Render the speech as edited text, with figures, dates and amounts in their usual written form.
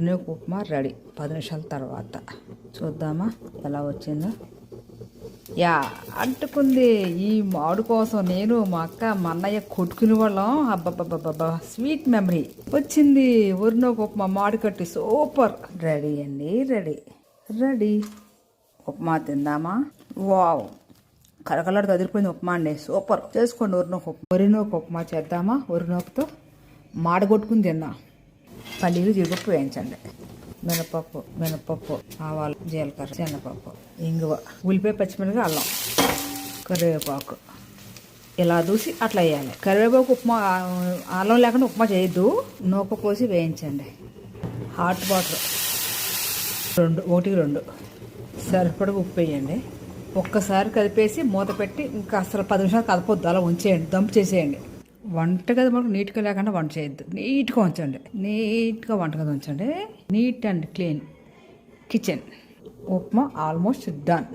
నువ్వు ఉప్మా రెడీ 10 నిమిషాల తర్వాత చూద్దామా ఎలా వచ్చిందో. యా అంటుకుంది. ఈ మామిడి కోసం నేను మా అక్క మా అన్నయ్య కొట్టుకునే వాళ్ళం. అబ్బబ్బబ్బబ్బా స్వీట్ మెమరీ వచ్చింది. ఊరినోక ఉప్మా మామిడి కట్టి సూపర్ రెడీ అండి. రెడీ ఉప్మా తిందామా. వావ్ కలకలడు కదిలిపోయింది ఉప్మా అండి. సూపర్ చేసుకోండి. వరినోక ఉప్మా చేద్దామా. వరినోకతో మాడగొట్టుకుని తిందాం. పల్లీలు జీడిపప్పు వేయించండి. మినపప్పు ఆవాలు జీలకర్ర శనగపప్పు ఇంగువ ఉల్లిపాయ పచ్చిమిరపకాయ అల్లం కరివేపాకు ఇలా దూసి అట్లా వేయాలి. కరివేపాకు ఉప్మా అల్లం లేకుండా ఉప్మా చేయొద్దు. నూక పోసి వేయించండి. హాట్ వాటర్ 2 సరిపడ ఉప్పు వేయండి. ఒక్కసారి కలిపేసి మూత పెట్టి ఇంకా అసలు 10 నిమిషాలు కలపొద్దు. అలా ఉంచేయండి. దంపు చేసేయండి. వంటగది మనకు నీట్గా లేకుండా వంట చేయొద్దు. నీట్గా ఉంచండి. నీట్గా వంటగది ఉంచండి. Neat and clean kitchen. Upma almost done.